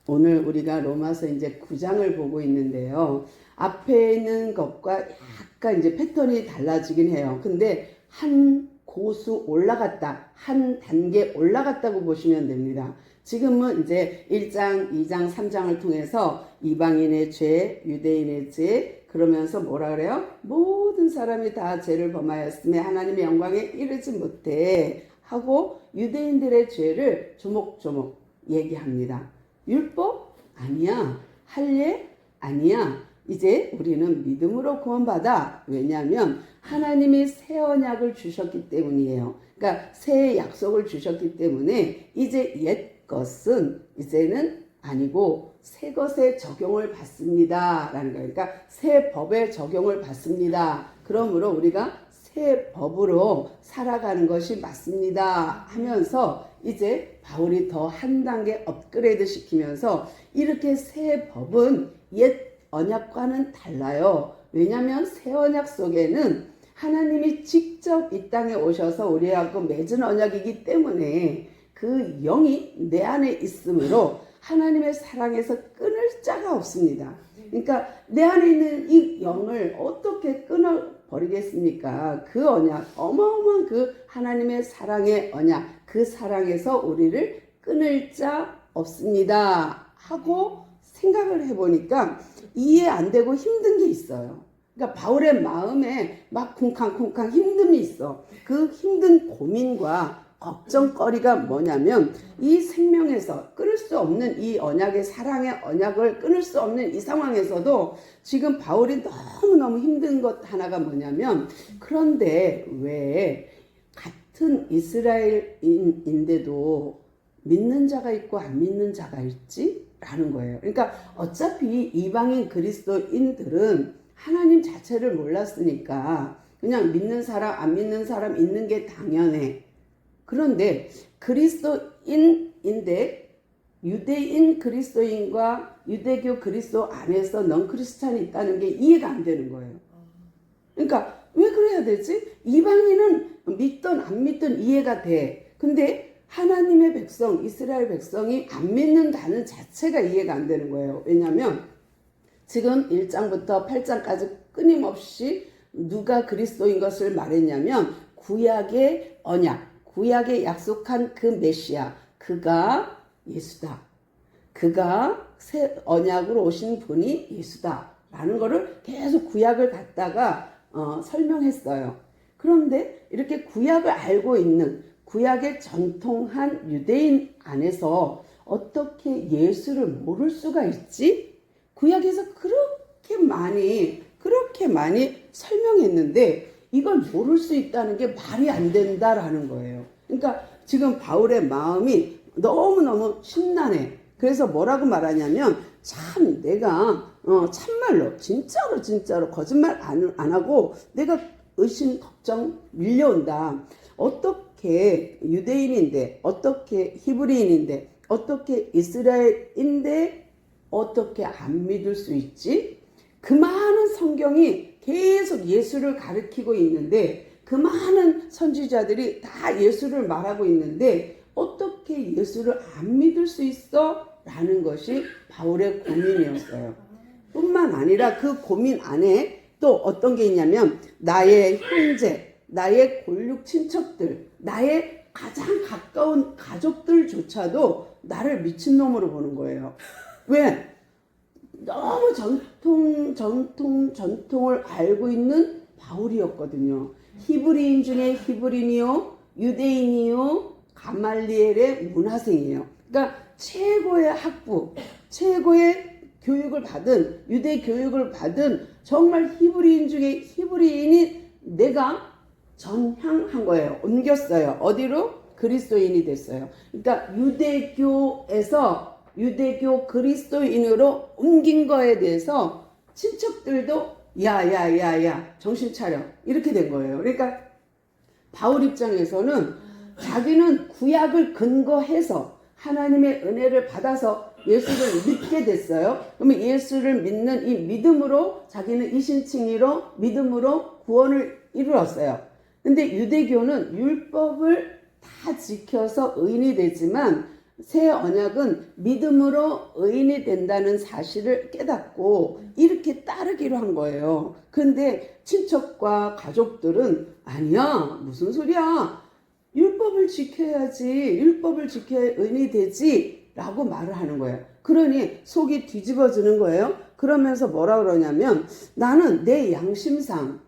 오늘 우리가 로마서 이제 9장을 보고 있는데요. 앞에 있는 것과 약간 이제 패턴이 달라지긴 해요. 근데 한 고수 올라갔다, 한 단계 올라갔다고 보시면 됩니다. 지금은 이제 1장, 2장, 3장을 통해서 이방인의 죄, 유대인의 죄, 그러면서 뭐라 그래요? 모든 사람이 다 죄를 범하였음에 하나님의 영광에 이르지 못해 하고 유대인들의 죄를 조목조목 얘기합니다. 율법? 아니야. 할례? 아니야. 이제 우리는 믿음으로 구원받아. 왜냐하면 하나님이 새 언약을 주셨기 때문이에요. 그러니까 새 약속을 주셨기 때문에 이제 옛 것은 이제는 아니고 새 것에 적용을 받습니다. 라는 거예요. 그러니까 새 법에 적용을 받습니다. 그러므로 우리가 새 법으로 살아가는 것이 맞습니다 하면서 이제 바울이 더 한 단계 업그레이드 시키면서 이렇게 새 법은 옛 언약과는 달라요. 왜냐하면 새 언약 속에는 하나님이 직접 이 땅에 오셔서 우리하고 맺은 언약이기 때문에 그 영이 내 안에 있으므로 하나님의 사랑에서 끊을 자가 없습니다. 그러니까 내 안에 있는 이 영을 어떻게 끊어버리겠습니까? 그 언약, 어마어마한 그 하나님의 사랑의 언약, 그 사랑에서 우리를 끊을 자 없습니다 하고 생각을 해보니까 이해 안 되고 힘든 게 있어요. 그러니까 바울의 마음에 막 쿵쾅쿵쾅 힘듦이 있어. 그 힘든 고민과 걱정거리가 뭐냐면 이 생명에서 끊을 수 없는 이 언약의 사랑의 언약을 끊을 수 없는 이 상황에서도 지금 바울이 너무너무 힘든 것 하나가 뭐냐면 그런데 왜 같은 이스라엘인데도 믿는 자가 있고 안 믿는 자가 있지? 라는 거예요. 그러니까 어차피 이방인 그리스도인들은 하나님 자체를 몰랐으니까 그냥 믿는 사람 안 믿는 사람 있는 게 당연해. 그런데 그리스도인인데 유대인 그리스도인과 유대교 그리스도 안에서 넌 크리스찬이 있다는 게 이해가 안 되는 거예요. 그러니까 왜 그래야 되지? 이방인은 믿든 안 믿든 이해가 돼. 근데 하나님의 백성, 이스라엘 백성이 안 믿는다는 자체가 이해가 안 되는 거예요. 왜냐하면 지금 1장부터 8장까지 끊임없이 누가 그리스도인 것을 말했냐면 구약의 언약, 구약에 약속한 그 메시아, 그가 예수다. 그가 새 언약으로 오신 분이 예수다. 라는 거를 계속 구약을 갖다가 설명했어요. 그런데 이렇게 구약을 알고 있는 구약의 전통한 유대인 안에서 어떻게 예수를 모를 수가 있지? 구약에서 그렇게 많이 설명했는데 이걸 모를 수 있다는 게 말이 안 된다라는 거예요. 그러니까 지금 바울의 마음이 너무너무 심란해. 그래서 뭐라고 말하냐면 참 내가 참말로 진짜로 거짓말 안 하고 내가 의심 걱정 밀려온다. 어떻게 유대인인데 어떻게 히브리인인데 어떻게 이스라엘인데 어떻게 안 믿을 수 있지? 그 많은 성경이 계속 예수를 가리키고 있는데 그 많은 선지자들이 다 예수를 말하고 있는데 어떻게 예수를 안 믿을 수 있어? 라는 것이 바울의 고민이었어요. 뿐만 아니라 그 고민 안에 또 어떤 게 있냐면 나의 형제, 나의 골육 친척들, 나의 가장 가까운 가족들조차도 나를 미친놈으로 보는 거예요. 왜? 너무 전통을 알고 있는 바울이었거든요. 히브리인 중에 히브리인이요, 유대인이요, 가말리엘의 문화생이에요. 그러니까 최고의 학부, 최고의 교육을 받은, 유대 교육을 받은 정말 히브리인 중에 히브리인이 내가 전향한 거예요. 옮겼어요. 어디로? 그리스도인이 됐어요. 그러니까 유대교 그리스도인으로 옮긴 거에 대해서 친척들도 야야야야 정신 차려 이렇게 된 거예요. 그러니까 바울 입장에서는 자기는 구약을 근거해서 하나님의 은혜를 받아서 예수를 믿게 됐어요. 그러면 예수를 믿는 이 믿음으로 자기는 이신칭의로 믿음으로 구원을 이루었어요. 근데 유대교는 율법을 다 지켜서 의인이 되지만 새 언약은 믿음으로 의인이 된다는 사실을 깨닫고 이렇게 따르기로 한 거예요. 그런데 친척과 가족들은 아니야, 무슨 소리야, 율법을 지켜야지, 율법을 지켜야 의인이 되지 라고 말을 하는 거예요. 그러니 속이 뒤집어지는 거예요. 그러면서 뭐라 그러냐면 나는 내 양심상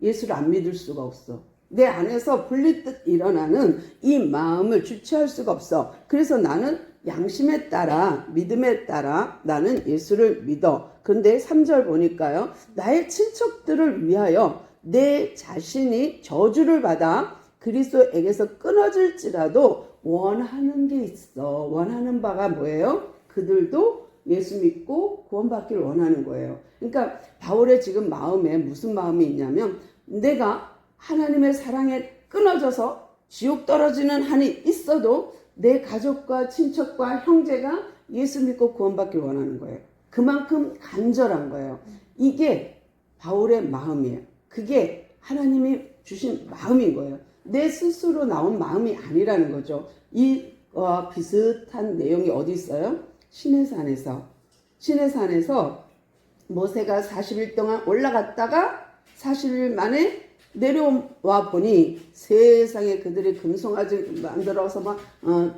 예수를 안 믿을 수가 없어. 내 안에서 불리듯 일어나는 이 마음을 주체할 수가 없어. 그래서 나는 양심에 따라, 믿음에 따라 나는 예수를 믿어. 그런데 3절 보니까요, 나의 친척들을 위하여 내 자신이 저주를 받아 그리스도에게서 끊어질지라도 원하는 게 있어. 원하는 바가 뭐예요? 그들도 예수 믿고 구원받기를 원하는 거예요. 그러니까 바울의 지금 마음에 무슨 마음이 있냐면, 내가 하나님의 사랑에 끊어져서 지옥 떨어지는 한이 있어도 내 가족과 친척과 형제가 예수 믿고 구원받기를 원하는 거예요. 그만큼 간절한 거예요. 이게 바울의 마음이에요. 그게 하나님이 주신 마음인 거예요. 내 스스로 나온 마음이 아니라는 거죠. 이와 비슷한 내용이 어디 있어요? 시내산에서 모세가 40일 동안 올라갔다가 40일 만에 내려와 보니 세상에 그들이 금송아지 만들어서 막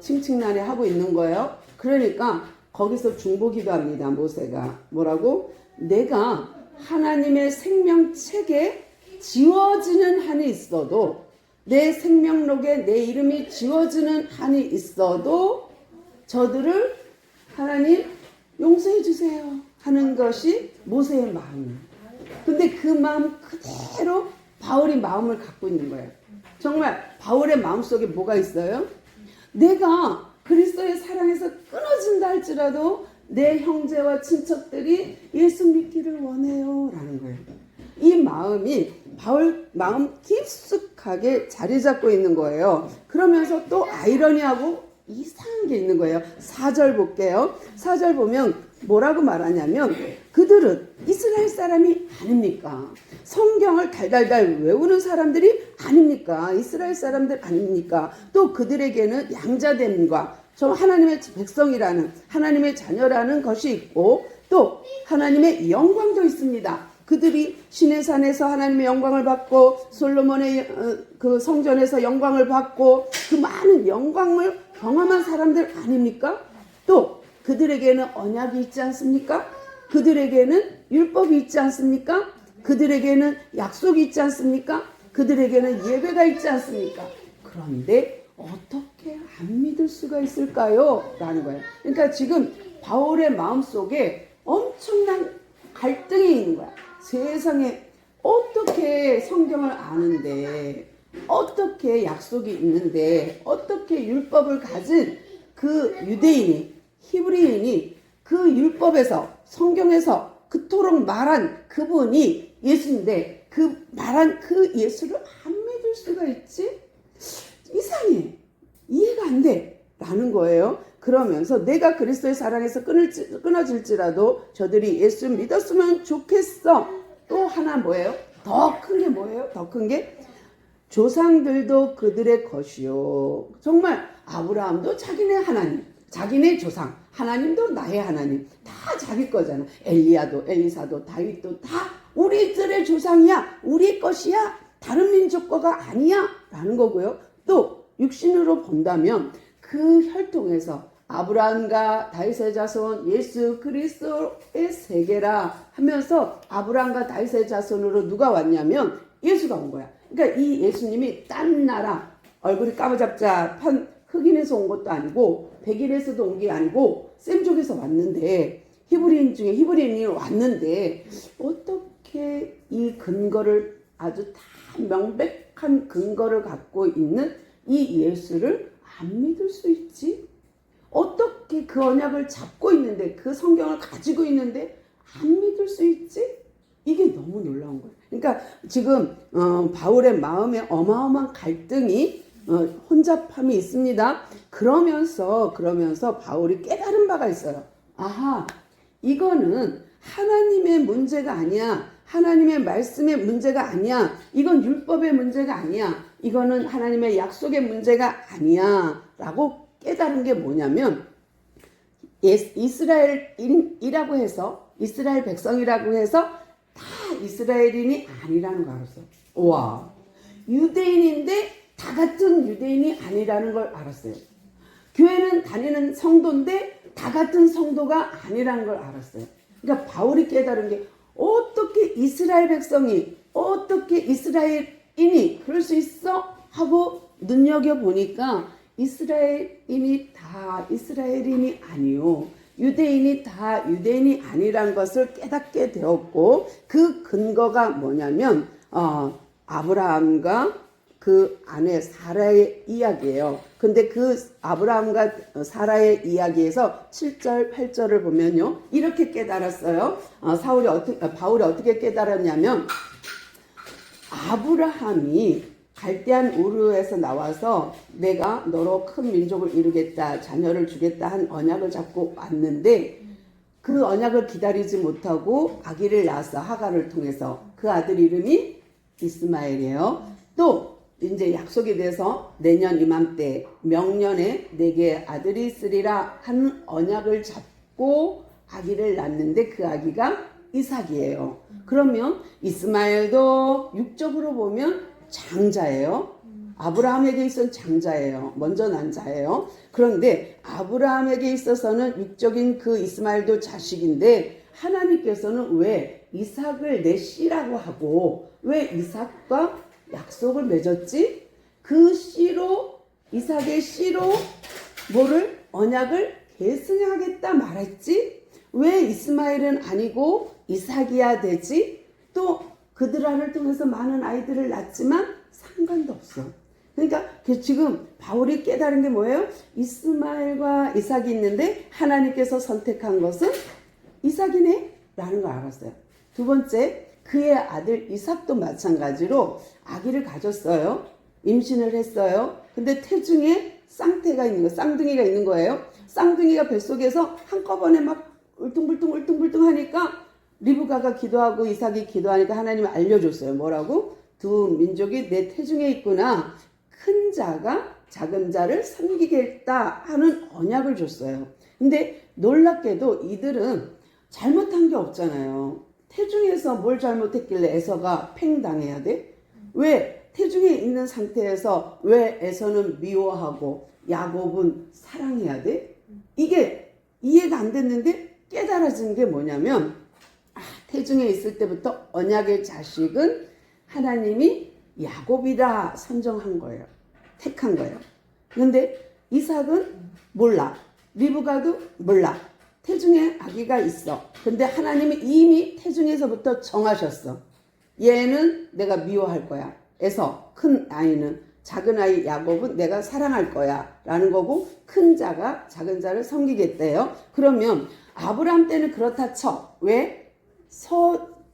칭칭나니 하고 있는 거예요. 그러니까 거기서 중보기도 합니다. 모세가 뭐라고? 내가 하나님의 생명책에 지워지는 한이 있어도, 내 생명록에 내 이름이 지워지는 한이 있어도 저들을 하나님 용서해 주세요 하는 것이 모세의 마음이에요. 근데 그 마음 그대로 바울이 마음을 갖고 있는 거예요. 정말 바울의 마음속에 뭐가 있어요? 내가 그리스도의 사랑에서 끊어진다 할지라도 내 형제와 친척들이 예수 믿기를 원해요 라는 거예요. 이 마음이 바울 마음 깊숙하게 자리 잡고 있는 거예요. 그러면서 또 아이러니하고 이상한 게 있는 거예요. 4절 볼게요. 4절 보면 뭐라고 말하냐면, 그들은 이스라엘 사람이 아닙니까? 성경을 달달달 외우는 사람들이 아닙니까? 이스라엘 사람들 아닙니까? 또 그들에게는 양자됨과 저 하나님의 백성이라는, 하나님의 자녀라는 것이 있고, 또 하나님의 영광도 있습니다. 그들이 시내산에서 하나님의 영광을 받고 솔로몬의 그 성전에서 영광을 받고 그 많은 영광을 경험한 사람들 아닙니까? 또 그들에게는 언약이 있지 않습니까? 그들에게는 율법이 있지 않습니까? 그들에게는 약속이 있지 않습니까? 그들에게는 예배가 있지 않습니까? 그런데 어떻게 안 믿을 수가 있을까요? 라는 거예요. 그러니까 지금 바울의 마음속에 엄청난 갈등이 있는 거야. 세상에 어떻게 성경을 아는데, 어떻게 약속이 있는데, 어떻게 율법을 가진 그 유대인이, 히브리인이 그 율법에서, 성경에서 그토록 말한 그분이 예수인데 그 말한 그 예수를 안 믿을 수가 있지? 이상해. 이해가 안 돼. 라는 거예요. 그러면서 내가 그리스도의 사랑에서 끊어질지라도 저들이 예수 믿었으면 좋겠어. 또 하나 뭐예요? 더 큰 게 뭐예요? 더 큰 게 조상들도 그들의 것이요. 정말 아브라함도 자기네 하나님, 자기네 조상, 하나님도 나의 하나님, 다 자기 거잖아. 엘리야도, 엘리사도, 다윗도 다 우리들의 조상이야, 우리 것이야, 다른 민족 거가 아니야 라는 거고요. 또 육신으로 본다면 그 혈통에서 아브라함과 다윗의 자손 예수 그리스도의 세계라 하면서 아브라함과 다윗의 자손으로 누가 왔냐면 예수가 온 거야. 그러니까 이 예수님이 딴 나라, 얼굴이 까무잡잡한 흑인에서 온 것도 아니고 백인에서도 온 게 아니고 셈족에서 왔는데, 히브리인 중에 히브리인이 왔는데 어떻게 이 근거를, 아주 다 명백한 근거를 갖고 있는 이 예수를 안 믿을 수 있지? 어떻게 그 언약을 잡고 있는데, 그 성경을 가지고 있는데 안 믿을 수 있지? 이게 너무 놀라운 거예요. 그러니까 지금 바울의 마음에 어마어마한 갈등이, 혼잡함이 있습니다. 그러면서 바울이 깨달은 바가 있어요. 아하, 이거는 하나님의 문제가 아니야. 하나님의 말씀의 문제가 아니야. 이건 율법의 문제가 아니야. 이거는 하나님의 약속의 문제가 아니야. 라고 깨달은 게 뭐냐면 이스라엘인이라고 해서 이스라엘 백성이라고 해서 다 이스라엘인이 아니라는 걸 알았어요. 와, 유대인인데 다 같은 유대인이 아니라는 걸 알았어요. 교회는 다니는 성도인데 다 같은 성도가 아니라는 걸 알았어요. 그러니까 바울이 깨달은 게 어떻게 이스라엘 백성이 어떻게 이스라엘인이 그럴 수 있어? 하고 눈여겨보니까 이스라엘인이 다 이스라엘인이 아니요. 유대인이 다 유대인이 아니란 것을 깨닫게 되었고 그 근거가 뭐냐면 아브라함과 그 아내 사라의 이야기예요. 근데 그 아브라함과 사라의 이야기에서 7절, 8절을 보면요. 이렇게 깨달았어요. 바울이 어떻게 깨달았냐면 아브라함이 갈대안 우르에서 나와서 내가 너로 큰 민족을 이루겠다, 자녀를 주겠다 한 언약을 잡고 왔는데 그 언약을 기다리지 못하고 아기를 낳았어. 하갈을 통해서. 그 아들 이름이 이스마엘이에요. 또 이제 약속이 돼서 내년 이맘때 명년에 내게 아들이 있으리라 한 언약을 잡고 아기를 낳는데 그 아기가 이삭이에요. 그러면 이스마엘도 육적으로 보면 장자예요. 아브라함에게 있어서는 장자예요. 먼저 난 자예요. 그런데 아브라함에게 있어서는 육적인 그 이스마엘도 자식인데 하나님께서는 왜 이삭을 내 씨라고 하고 왜 이삭과 약속을 맺었지? 그 씨로 이삭의 씨로 뭐를 언약을 계승하겠다 말했지? 왜 이스마엘은 아니고 이삭이야 되지? 또 그들을 통해서 많은 아이들을 낳지만 상관도 없어. 그러니까 지금 바울이 깨달은 게 뭐예요? 이스마엘과 이삭이 있는데 하나님께서 선택한 것은 이삭이네? 라는 걸 알았어요. 두 번째, 그의 아들 이삭도 마찬가지로 아기를 가졌어요. 임신을 했어요. 근데 태중에 쌍태가 있는 거예요. 쌍둥이가 있는 거예요. 쌍둥이가 뱃속에서 한꺼번에 막 울퉁불퉁 하니까 리브가가 기도하고 이삭이 기도하니까 하나님이 알려줬어요. 뭐라고? 두 민족이 내 태중에 있구나. 큰 자가 작은 자를 섬기겠다 하는 언약을 줬어요. 근데 놀랍게도 이들은 잘못한 게 없잖아요. 태중에서 뭘 잘못했길래 에서가 팽당해야 돼? 왜 태중에 있는 상태에서 왜 에서는 미워하고 야곱은 사랑해야 돼? 이게 이해가 안 됐는데 깨달아진 게 뭐냐면 태중에 있을 때부터 언약의 자식은 하나님이 야곱이라 선정한 거예요. 택한 거예요. 그런데 이삭은 몰라. 리브가도 몰라. 태중에 아기가 있어. 근데 하나님이 이미 태중에서부터 정하셨어. 얘는 내가 미워할 거야. 에서 큰 아이는 작은 아이 야곱은 내가 사랑할 거야 라는 거고 큰 자가 작은 자를 섬기겠대요. 그러면 아브라함 때는 그렇다 쳐. 왜?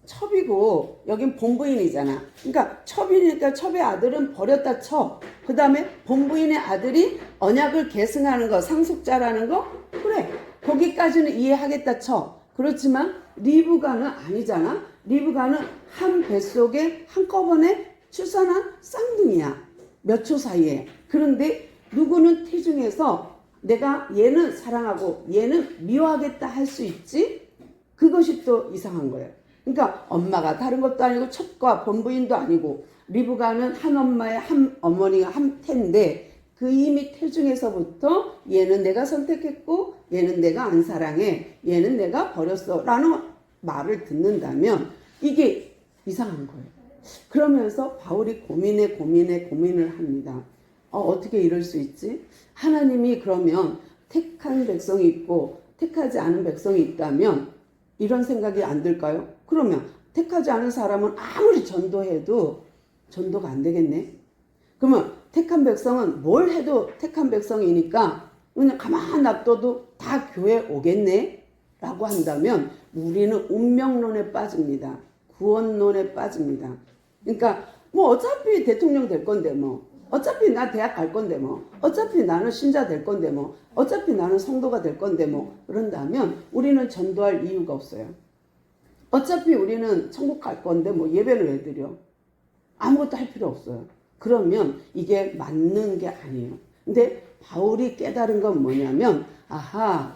첩이고 여긴 본부인이잖아. 그러니까 첩이니까 첩의 아들은 버렸다 쳐. 그 다음에 본부인의 아들이 언약을 계승하는 거, 상속자라는 거? 그래. 거기까지는 이해하겠다 쳐. 그렇지만 리브가는 아니잖아. 리브가는 한 뱃속에 한꺼번에 출산한 쌍둥이야. 몇 초 사이에. 그런데 누구는 태중에서 내가 얘는 사랑하고 얘는 미워하겠다 할 수 있지? 그것이 또 이상한 거예요. 그러니까 엄마가 다른 것도 아니고 첩과 본부인도 아니고 리브가는 한 엄마의 한 어머니가 한 태인데 그 이미 태중에서부터 얘는 내가 선택했고 얘는 내가 안 사랑해 얘는 내가 버렸어 라는 말을 듣는다면 이게 이상한 거예요. 그러면서 바울이 고민을 합니다. 어떻게 이럴 수 있지? 하나님이 그러면 택한 백성이 있고 택하지 않은 백성이 있다면 이런 생각이 안 들까요? 그러면 택하지 않은 사람은 아무리 전도해도 전도가 안 되겠네? 그러면 택한 백성은 뭘 해도 택한 백성이니까 그냥 가만 놔둬도 다 교회 오겠네? 라고 한다면 우리는 운명론에 빠집니다. 구원론에 빠집니다. 그러니까 뭐 어차피 대통령 될 건데 뭐 어차피 나 대학 갈 건데 뭐 어차피 나는 신자 될 건데 뭐 어차피 나는 성도가 될 건데 뭐 그런다면 우리는 전도할 이유가 없어요. 어차피 우리는 천국 갈 건데 뭐 예배를 왜 드려? 아무것도 할 필요 없어요. 그러면 이게 맞는 게 아니에요. 근데 바울이 깨달은 건 뭐냐면, 아하,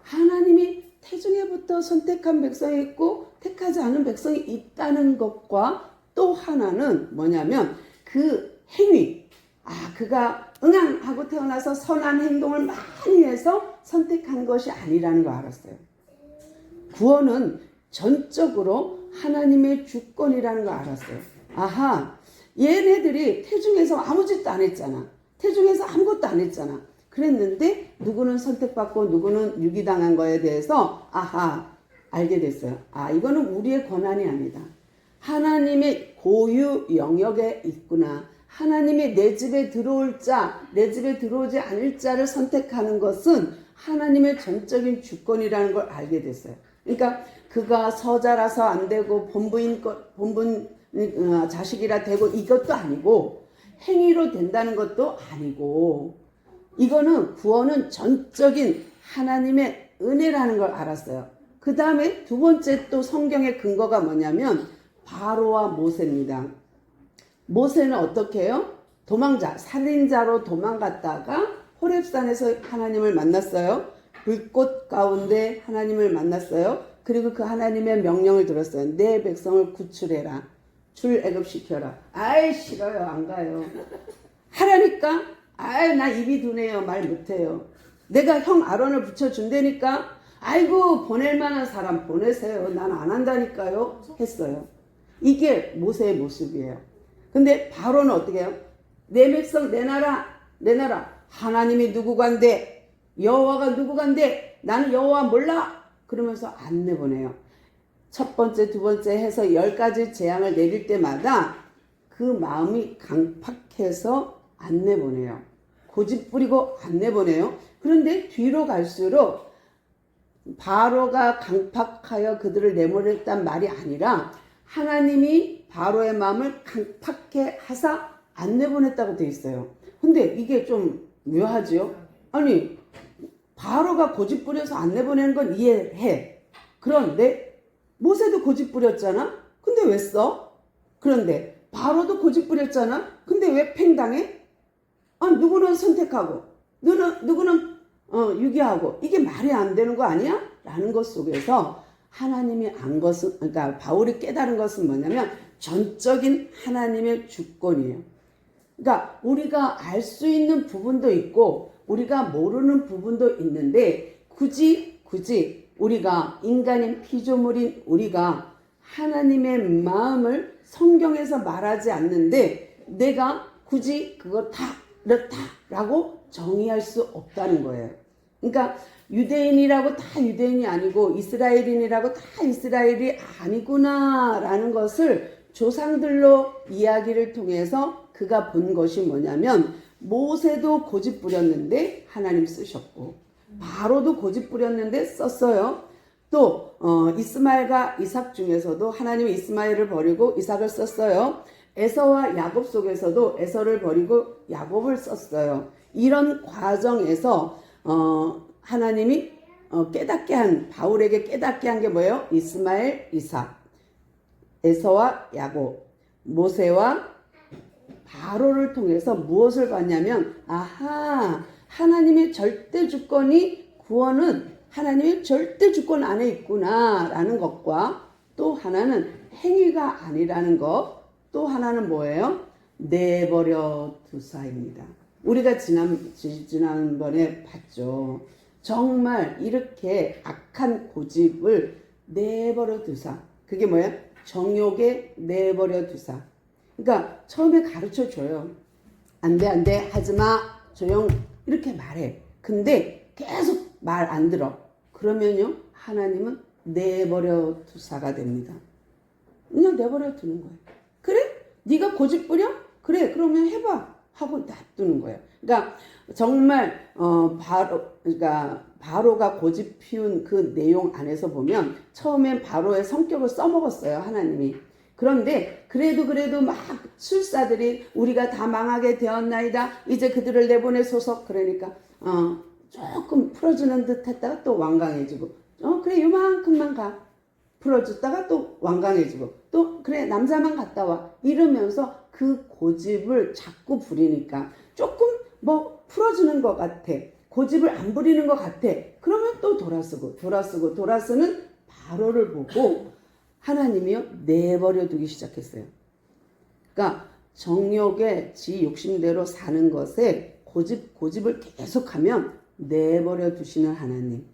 하나님이 태중에부터 선택한 백성이 있고 택하지 않은 백성이 있다는 것과 또 하나는 뭐냐면 그 행위, 그가 응앙하고 태어나서 선한 행동을 많이 해서 선택한 것이 아니라는 걸 알았어요. 구원은 전적으로 하나님의 주권이라는 걸 알았어요. 아하, 얘네들이 태중에서 아무 짓도 안 했잖아. 태중에서 아무것도 안 했잖아. 그랬는데 누구는 선택받고 누구는 유기당한 거에 대해서 알게 됐어요. 이거는 우리의 권한이 아니다. 하나님의 고유 영역에 있구나. 하나님이 내 집에 들어올 자, 내 집에 들어오지 않을 자를 선택하는 것은 하나님의 전적인 주권이라는 걸 알게 됐어요. 그러니까 그가 서자라서 안 되고 본분 자식이라 되고 이것도 아니고 행위로 된다는 것도 아니고 이거는 구원은 전적인 하나님의 은혜라는 걸 알았어요. 그 다음에 두 번째 또 성경의 근거가 뭐냐면 바로와 모세입니다. 모세는 어떻게 해요? 도망자, 살인자로 도망갔다가 호렙산에서 하나님을 만났어요. 불꽃 가운데 하나님을 만났어요. 그리고 그 하나님의 명령을 들었어요. 내 백성을 구출해라. 출애굽시켜라. 싫어요. 안 가요. 하라니까 나 입이 둔해요. 말 못해요. 내가 형 아론을 붙여준다니까 아이고 보낼 만한 사람 보내세요. 난 안 한다니까요. 했어요. 이게 모세의 모습이에요. 근데 바로는 어떻게 해요? 내 백성 내놔라. 하나님이 누구 간대? 여호와가 누구 간대? 나는 여호와 몰라. 그러면서 안 내보내요. 첫 번째, 두 번째 해서 10가지 재앙을 내릴 때마다 그 마음이 강팍해서 안 내보내요. 고집부리고 안 내보내요. 그런데 뒤로 갈수록 바로가 강팍하여 그들을 내보냈단 말이 아니라 하나님이 바로의 마음을 강팍해 하사 안 내보냈다고 돼 있어요. 근데 이게 좀 묘하지요? 아니 바로가 고집부려서 안 내보내는 건 이해해. 그런데 모세도 고집부렸잖아? 근데 왜 써? 그런데 바로도 고집부렸잖아? 근데 왜 팽당해? 누구는 선택하고 누구는 유기하고 이게 말이 안 되는 거 아니야? 라는 것 속에서 하나님이 안 것은 그러니까 바울이 깨달은 것은 뭐냐면 전적인 하나님의 주권이에요. 그러니까 우리가 알 수 있는 부분도 있고 우리가 모르는 부분도 있는데 굳이 우리가 인간인 피조물인 우리가 하나님의 마음을 성경에서 말하지 않는데 내가 굳이 그거 다 이렇다라고 정의할 수 없다는 거예요. 그러니까 유대인이라고 다 유대인이 아니고 이스라엘인이라고 다 이스라엘이 아니구나라는 것을 조상들로 이야기를 통해서 그가 본 것이 뭐냐면 모세도 고집 부렸는데 하나님 쓰셨고 바로도 고집 부렸는데 썼어요. 또 이스마엘과 이삭 중에서도 하나님이 이스마엘을 버리고 이삭을 썼어요. 에서와 야곱 속에서도 에서를 버리고 야곱을 썼어요. 이런 과정에서 하나님이 깨닫게 한 바울에게 깨닫게 한 게 뭐예요? 이스마엘, 이삭, 에서와 야곱, 모세와 바로를 통해서 무엇을 봤냐면 하나님의 절대 주권이 구원은 하나님의 절대 주권 안에 있구나라는 것과 또 하나는 행위가 아니라는 것, 또 하나는 뭐예요? 내버려 두사입니다. 우리가 지난번에 봤죠. 정말 이렇게 악한 고집을 내버려 두사. 그게 뭐예요? 정욕에 내버려 두사. 그러니까 처음에 가르쳐 줘요. 안 돼, 하지마, 조용, 이렇게 말해. 근데 계속 말 안 들어. 그러면요, 하나님은 내버려 두사가 됩니다. 그냥 내버려 두는 거예요. 그래? 네가 고집 부려? 그래, 그러면 해봐. 하고 놔두는 거예요. 그러니까 정말 바로가 고집 피운 그 내용 안에서 보면 처음엔 바로의 성격을 써먹었어요, 하나님이. 그런데 그래도 막 술사들이 우리가 다 망하게 되었나이다. 이제 그들을 내보내소서. 그러니까 조금 풀어주는 듯 했다가 또 완강해지고 그래 요만큼만 가. 풀어줬다가 또 완강해지고 또 그래 남자만 갔다 와. 이러면서 그 고집을 자꾸 부리니까 조금 풀어주는 것 같아. 고집을 안 부리는 것 같아. 그러면 또 돌아쓰는 바로를 보고 하나님이요 내버려 두기 시작했어요. 그러니까 정욕의 지 욕심대로 사는 것에 고집을 계속하면 내버려 두시는 하나님.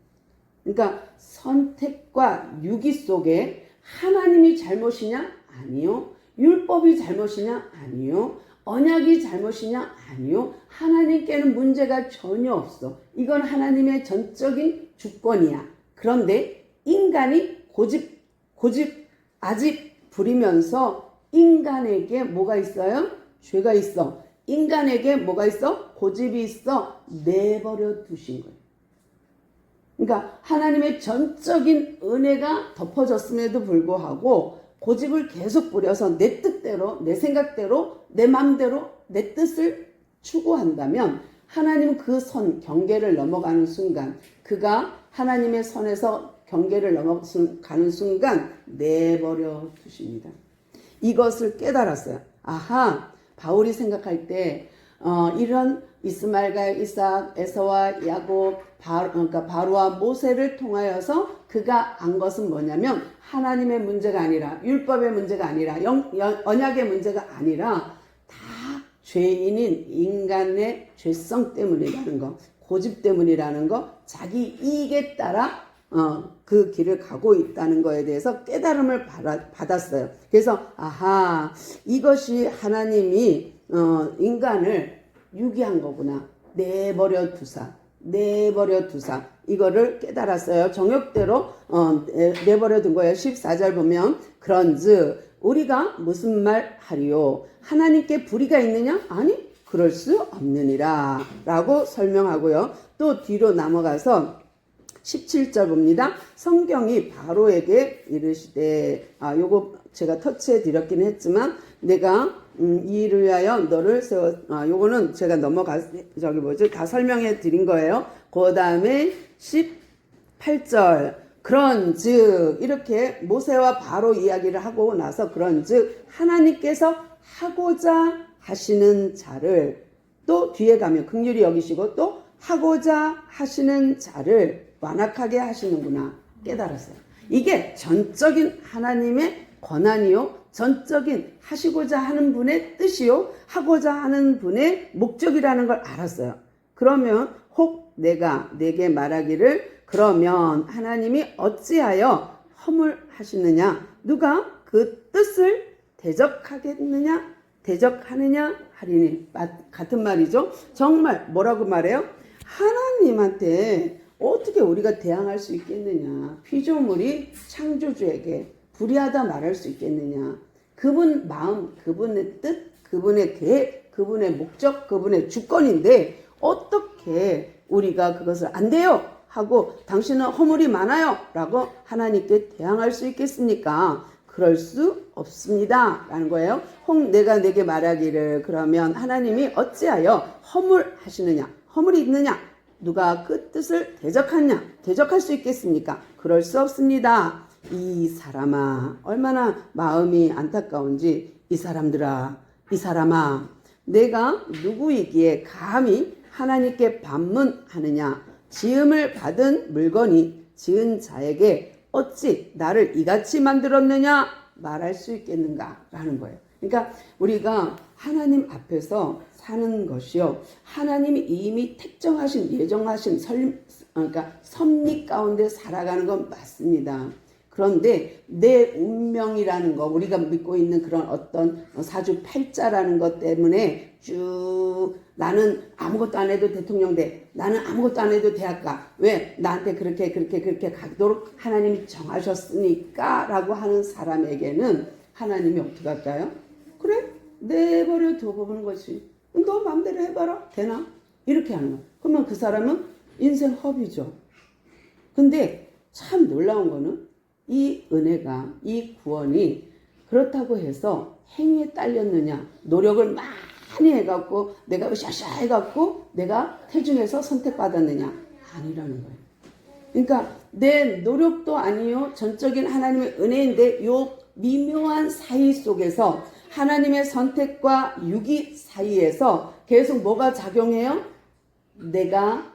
그러니까 선택과 유기 속에 하나님이 잘못이냐? 아니요. 율법이 잘못이냐? 아니요. 언약이 잘못이냐? 아니요. 하나님께는 문제가 전혀 없어. 이건 하나님의 전적인 주권이야. 그런데 인간이 고집 아직 부리면서 인간에게 뭐가 있어요? 죄가 있어. 인간에게 뭐가 있어? 고집이 있어. 내버려 두신 거예요. 그러니까 하나님의 전적인 은혜가 덮어졌음에도 불구하고 고집을 계속 부려서 내 뜻대로, 내 생각대로, 내 마음대로 내 뜻을 추구한다면 하나님은 그 선, 경계를 넘어가는 순간, 그가 하나님의 선에서 경계를 넘어가는 순간 내버려 두십니다. 이것을 깨달았어요. 아하, 바울이 생각할 때 이런 이스마엘과 이삭, 에서와 야곱, 그러니까 바로와 모세를 통하여서 그가 안 것은 뭐냐면 하나님의 문제가 아니라 율법의 문제가 아니라 언약의 문제가 아니라 다 죄인인 인간의 죄성 때문이라는 거, 고집 때문이라는 거, 자기 이익에 따라 그 길을 가고 있다는 거에 대해서 깨달음을 받았어요. 그래서 아하, 이것이 하나님이 인간을 유기한 거구나. 내버려 두사 이거를 깨달았어요. 정욕대로 내버려 둔 거예요. 14절 보면 그런즉 우리가 무슨 말 하리요? 하나님께 불의가 있느냐? 아니, 그럴 수 없느니라 라고 설명하고요. 또 뒤로 넘어가서 17절 봅니다. 성경이 바로에게 이르시되, 요거 제가 터치해 드렸긴 했지만, 내가 이 일을 위하여 너를 세워, 요거는 제가 다 설명해 드린 거예요. 그 다음에 18절, 그런즉, 이렇게 모세와 바로 이야기를 하고 나서 그런즉, 하나님께서 하고자 하시는 자를, 또 뒤에 가면 긍휼히 여기시고 또 하고자 하시는 자를 완악하게 하시는구나 깨달았어요. 이게 전적인 하나님의 권한이요, 전적인 하시고자 하는 분의 뜻이요, 하고자 하는 분의 목적이라는 걸 알았어요. 그러면 혹 내가 내게 말하기를 그러면 하나님이 어찌하여 허물하시느냐, 누가 그 뜻을 대적하느냐 하리니. 같은 말이죠. 정말 뭐라고 말해요? 하나님한테 어떻게 우리가 대항할 수 있겠느냐. 피조물이 창조주에게 불의하다 말할 수 있겠느냐. 그분 마음, 그분의 뜻, 그분의 계획, 그분의 목적, 그분의 주권인데 어떻게 우리가 그것을 안 돼요 하고 당신은 허물이 많아요 라고 하나님께 대항할 수 있겠습니까? 그럴 수 없습니다 라는 거예요. 혹 내가 내게 말하기를 그러면 하나님이 어찌하여 허물하시느냐, 허물이 있느냐, 누가 그 뜻을 대적할 수 있겠습니까? 그럴 수 없습니다. 이 사람아, 얼마나 마음이 안타까운지, 이 사람들아, 이 사람아, 내가 누구이기에 감히 하나님께 반문하느냐. 지음을 받은 물건이 지은 자에게 어찌 나를 이같이 만들었느냐 말할 수 있겠는가 라는 거예요. 그러니까 우리가 하나님 앞에서 사는 것이요, 하나님이 이미 택정하신, 예정하신 그러니까 섭리 가운데 살아가는 건 맞습니다. 그런데 내 운명이라는 거, 우리가 믿고 있는 그런 어떤 사주팔자라는 것 때문에 쭉 나는 아무것도 안 해도 대통령 돼, 나는 아무것도 안 해도 대학 가, 왜 나한테 그렇게 가도록 하나님이 정하셨으니까 라고 하는 사람에게는 하나님이 어떻게 할까요? 그래? 내버려 둬보는 것이, 너 마음대로 해봐라, 되나? 이렇게 하는 거야. 그러면 그 사람은 인생 허비죠. 근데 참 놀라운 거는 이 은혜가, 이 구원이 그렇다고 해서 행위에 딸렸느냐, 노력을 많이 해갖고 내가 으쌰으쌰 해갖고 내가 태중에서 선택받았느냐, 아니라는 거예요. 그러니까 내 노력도 아니요, 전적인 하나님의 은혜인데 요 미묘한 사이 속에서 하나님의 선택과 유기 사이에서 계속 뭐가 작용해요? 내가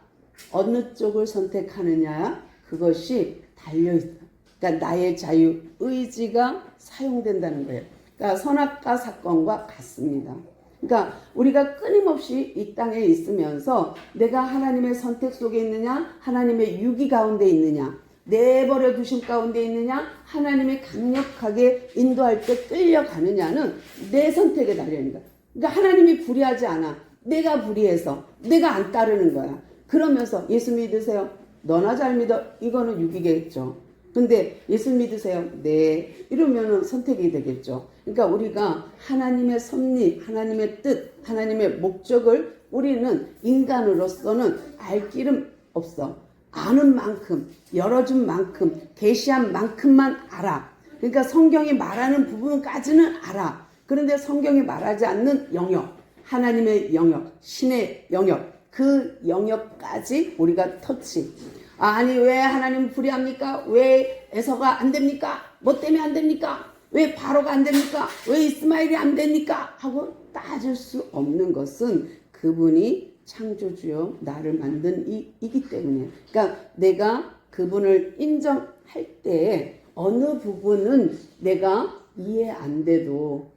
어느 쪽을 선택하느냐 그것이 달려있다. 그러니까 나의 자유 의지가 사용된다는 거예요. 그러니까 선악과 사건과 같습니다. 그러니까 우리가 끊임없이 이 땅에 있으면서 내가 하나님의 선택 속에 있느냐, 하나님의 유기 가운데 있느냐, 내버려 두심 가운데 있느냐, 하나님이 강력하게 인도할 때 끌려가느냐는 내 선택에 달려있는 거야. 그러니까 하나님이 불의하지 않아. 내가 불의해서 내가 안 따르는 거야. 그러면서 예수 믿으세요? 너나 잘 믿어. 이거는 유기겠죠. 근데 예수 믿으세요? 네. 이러면은 선택이 되겠죠. 그러니까 우리가 하나님의 섭리, 하나님의 뜻, 하나님의 목적을 우리는 인간으로서는 알 길은 없어. 아는 만큼, 열어준 만큼, 계시한 만큼만 알아. 그러니까 성경이 말하는 부분까지는 알아. 그런데 성경이 말하지 않는 영역, 하나님의 영역, 신의 영역, 그 영역까지 우리가 터치. 아니 왜 하나님 불의합니까? 왜 에서가 안 됩니까? 뭐 때문에 안 됩니까? 왜 바로가 안 됩니까? 왜 이스마엘이 안 됩니까? 하고 따질 수 없는 것은 그분이 창조주요 나를 만든 이기 때문에. 그러니까 내가 그분을 인정할 때 어느 부분은 내가 이해 안 돼도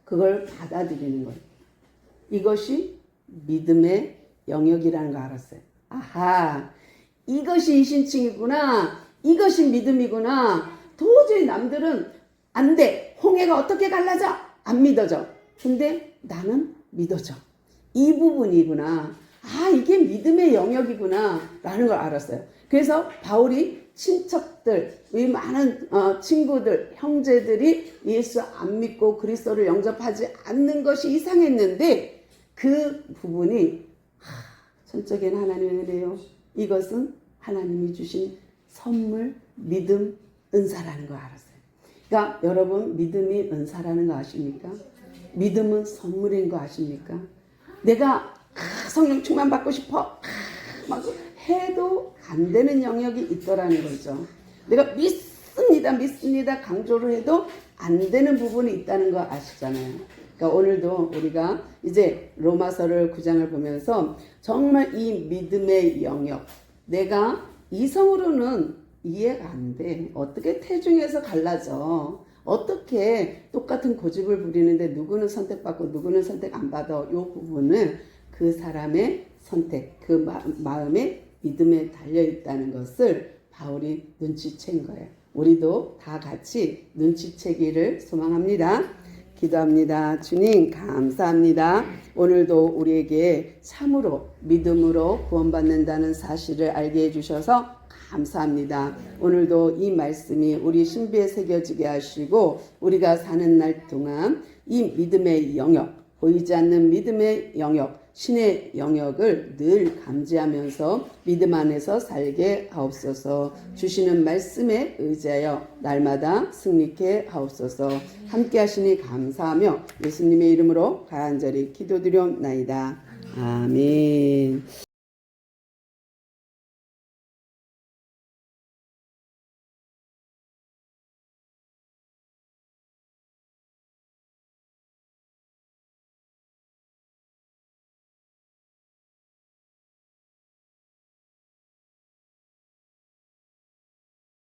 그걸 받아들이는 거예요. 이것이 믿음의 영역이라는 거 알았어요. 아하, 이것이 이신칭이구나. 이것이 믿음이구나. 도저히 남들은 안 돼. 홍해가 어떻게 갈라져? 안 믿어져. 근데 나는 믿어져. 이 부분이구나. 아, 이게 믿음의 영역이구나. 라는 걸 알았어요. 그래서 바울이 친척들, 이 많은 친구들, 형제들이 예수 안 믿고 그리스도를 영접하지 않는 것이 이상했는데 그 부분이 전적인 하나님의 은혜요. 이것은 하나님이 주신 선물, 믿음, 은사라는 걸 알았어요. 그러니까 여러분 믿음이 은사라는 거 아십니까? 믿음은 선물인 거 아십니까? 내가 성령 충만 받고 싶어 막 해도 안 되는 영역이 있더라는 거죠. 내가 믿습니다 강조를 해도 안 되는 부분이 있다는 거 아시잖아요. 그러니까 오늘도 우리가 이제 로마서를 9장을 보면서 정말 이 믿음의 영역, 내가 이성으로는 이해가 안 돼. 어떻게 태중에서 갈라져? 어떻게 똑같은 고집을 부리는데 누구는 선택받고 누구는 선택 안 받아? 이 부분은 그 사람의 선택, 그 마음의 믿음에 달려있다는 것을 바울이 눈치챈 거예요. 우리도 다 같이 눈치채기를 소망합니다. 기도합니다. 주님 감사합니다. 오늘도 우리에게 참으로 믿음으로 구원받는다는 사실을 알게 해주셔서 감사합니다. 오늘도 이 말씀이 우리 신비에 새겨지게 하시고 우리가 사는 날 동안 이 믿음의 영역, 보이지 않는 믿음의 영역, 신의 영역을 늘 감지하면서 믿음 안에서 살게 하옵소서. 주시는 말씀에 의지하여 날마다 승리케 하옵소서. 함께 하시니 감사하며 예수님의 이름으로 간절히 기도드리옵나이다. 아멘.